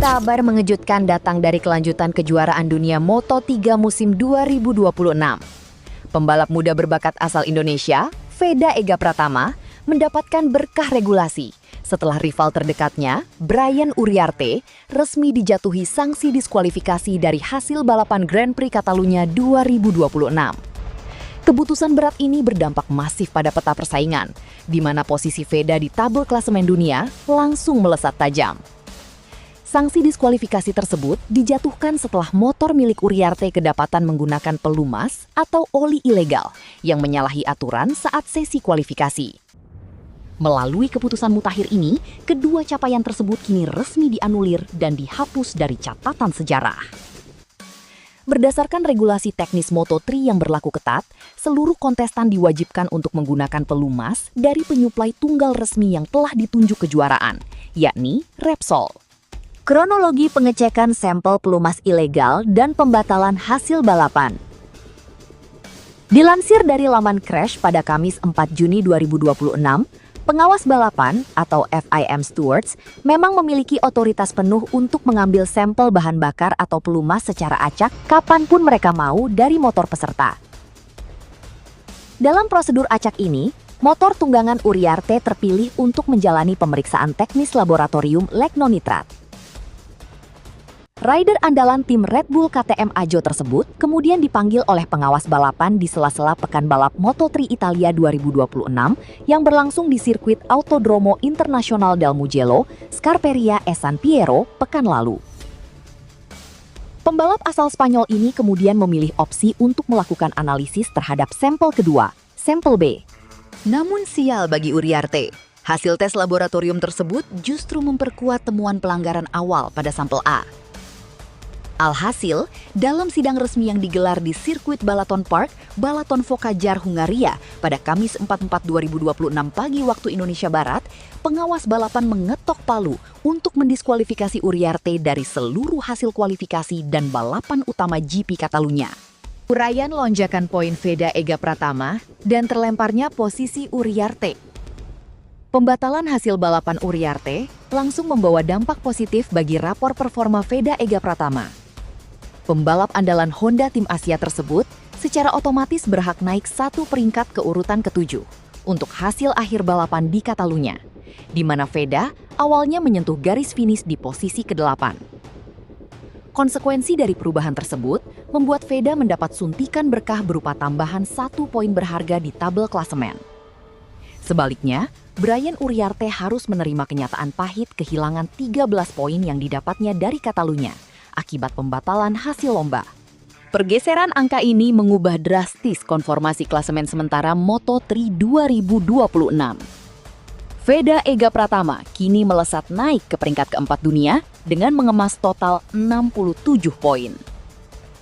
Kabar mengejutkan datang dari kelanjutan kejuaraan dunia Moto3 musim 2026. Pembalap muda berbakat asal Indonesia, Veda Ega Pratama, mendapatkan berkah regulasi setelah rival terdekatnya, Brian Uriarte, resmi dijatuhi sanksi diskualifikasi dari hasil balapan Grand Prix Catalunya 2026. Keputusan berat ini berdampak masif pada peta persaingan, di mana posisi Veda di tabel klasemen dunia langsung melesat tajam. Sanksi diskualifikasi tersebut dijatuhkan setelah motor milik Uriarte kedapatan menggunakan pelumas atau oli ilegal yang menyalahi aturan saat sesi kualifikasi. Melalui keputusan mutakhir ini, kedua capaian tersebut kini resmi dianulir dan dihapus dari catatan sejarah. Berdasarkan regulasi teknis Moto3 yang berlaku ketat, seluruh kontestan diwajibkan untuk menggunakan pelumas dari penyuplai tunggal resmi yang telah ditunjuk kejuaraan, yakni Repsol. Kronologi pengecekan sampel pelumas ilegal dan pembatalan hasil balapan. Dilansir dari laman Crash pada Kamis 4 Juni 2026, pengawas balapan atau FIM Stewards memang memiliki otoritas penuh untuk mengambil sampel bahan bakar atau pelumas secara acak kapanpun mereka mau dari motor peserta. Dalam prosedur acak ini, motor tunggangan Uriarte terpilih untuk menjalani pemeriksaan teknis laboratorium leknonitrat. Rider andalan tim Red Bull KTM Ajo tersebut kemudian dipanggil oleh pengawas balapan di sela-sela pekan balap Moto3 Italia 2026 yang berlangsung di sirkuit Autodromo Internacional del Mugello, Scarperia e San Piero, pekan lalu. Pembalap asal Spanyol ini kemudian memilih opsi untuk melakukan analisis terhadap sampel kedua, sampel B. Namun sial bagi Uriarte, hasil tes laboratorium tersebut justru memperkuat temuan pelanggaran awal pada sampel A. Alhasil, dalam sidang resmi yang digelar di sirkuit Balaton Park, Balaton Foča, Hungaria, pada Kamis 4/4/2026 pagi waktu Indonesia Barat, pengawas balapan mengetok palu untuk mendiskualifikasi Uriarte dari seluruh hasil kualifikasi dan balapan utama GP Catalunya. Uraian lonjakan poin Veda Ega Pratama dan terlemparnya posisi Uriarte. Pembatalan hasil balapan Uriarte langsung membawa dampak positif bagi rapor performa Veda Ega Pratama. Pembalap andalan Honda tim Asia tersebut secara otomatis berhak naik satu peringkat ke urutan ke-7 untuk hasil akhir balapan di Catalunya, di mana Veda awalnya menyentuh garis finish di posisi ke-8. Konsekuensi dari perubahan tersebut membuat Veda mendapat suntikan berkah berupa tambahan 1 poin berharga di tabel klasemen. Sebaliknya, Brian Uriarte harus menerima kenyataan pahit kehilangan 13 poin yang didapatnya dari Catalunya akibat pembatalan hasil lomba. Pergeseran angka ini mengubah drastis konformasi klasemen sementara Moto3 2026. Veda Ega Pratama kini melesat naik ke peringkat keempat dunia dengan mengemas total 67 poin.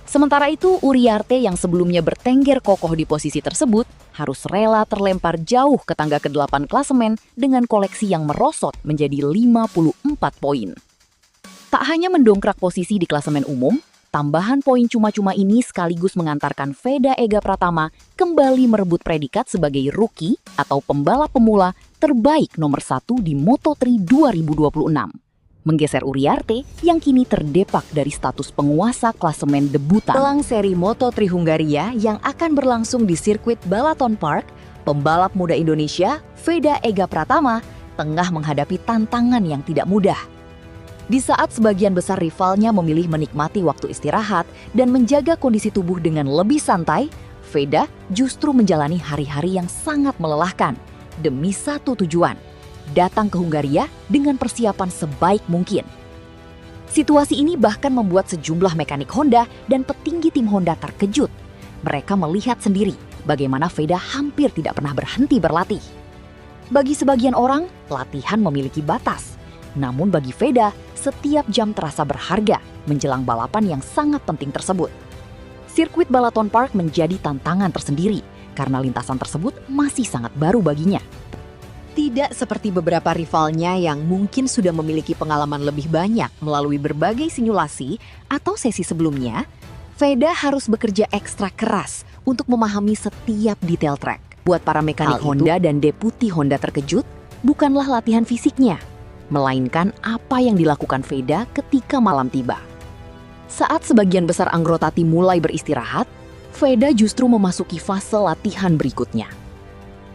Sementara itu, Uriarte yang sebelumnya bertengger kokoh di posisi tersebut harus rela terlempar jauh ke tangga ke-8 klasemen dengan koleksi yang merosot menjadi 54 poin. Tak hanya mendongkrak posisi di klasemen umum, tambahan poin cuma-cuma ini sekaligus mengantarkan Veda Ega Pratama kembali merebut predikat sebagai rookie atau pembalap pemula terbaik nomor 1 di Moto3 2026. Menggeser Uriarte yang kini terdepak dari status penguasa klasemen debutan. Jelang seri Moto3 Hungaria yang akan berlangsung di sirkuit Balaton Park, pembalap muda Indonesia, Veda Ega Pratama, tengah menghadapi tantangan yang tidak mudah. Di saat sebagian besar rivalnya memilih menikmati waktu istirahat dan menjaga kondisi tubuh dengan lebih santai, Veda justru menjalani hari-hari yang sangat melelahkan demi satu tujuan, datang ke Hungaria dengan persiapan sebaik mungkin. Situasi ini bahkan membuat sejumlah mekanik Honda dan petinggi tim Honda terkejut. Mereka melihat sendiri bagaimana Veda hampir tidak pernah berhenti berlatih. Bagi sebagian orang, latihan memiliki batas. Namun bagi Veda, setiap jam terasa berharga menjelang balapan yang sangat penting tersebut. Sirkuit Balaton Park menjadi tantangan tersendiri karena lintasan tersebut masih sangat baru baginya. Tidak seperti beberapa rivalnya yang mungkin sudah memiliki pengalaman lebih banyak melalui berbagai simulasi atau sesi sebelumnya, Veda harus bekerja ekstra keras untuk memahami setiap detail track. Buat para mekanik Honda dan deputi Honda terkejut, bukanlah latihan fisiknya, melainkan apa yang dilakukan Veda ketika malam tiba. Saat sebagian besar anggota tim mulai beristirahat, Veda justru memasuki fase latihan berikutnya.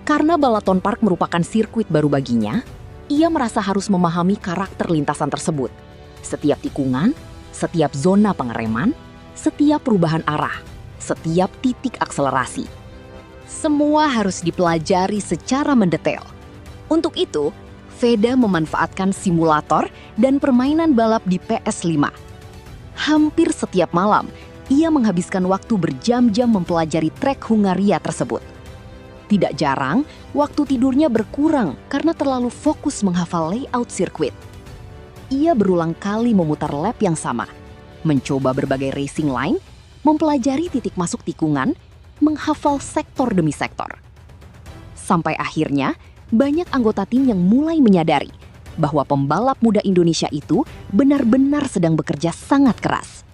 Karena Balaton Park merupakan sirkuit baru baginya, ia merasa harus memahami karakter lintasan tersebut. Setiap tikungan, setiap zona pengereman, setiap perubahan arah, setiap titik akselerasi. Semua harus dipelajari secara mendetail. Untuk itu, Veda memanfaatkan simulator dan permainan balap di PS5. Hampir setiap malam, ia menghabiskan waktu berjam-jam mempelajari trek Hungaria tersebut. Tidak jarang, waktu tidurnya berkurang karena terlalu fokus menghafal layout sirkuit. Ia berulang kali memutar lap yang sama, mencoba berbagai racing line, mempelajari titik masuk tikungan, menghafal sektor demi sektor. Sampai akhirnya, banyak anggota tim yang mulai menyadari bahwa pembalap muda Indonesia itu benar-benar sedang bekerja sangat keras.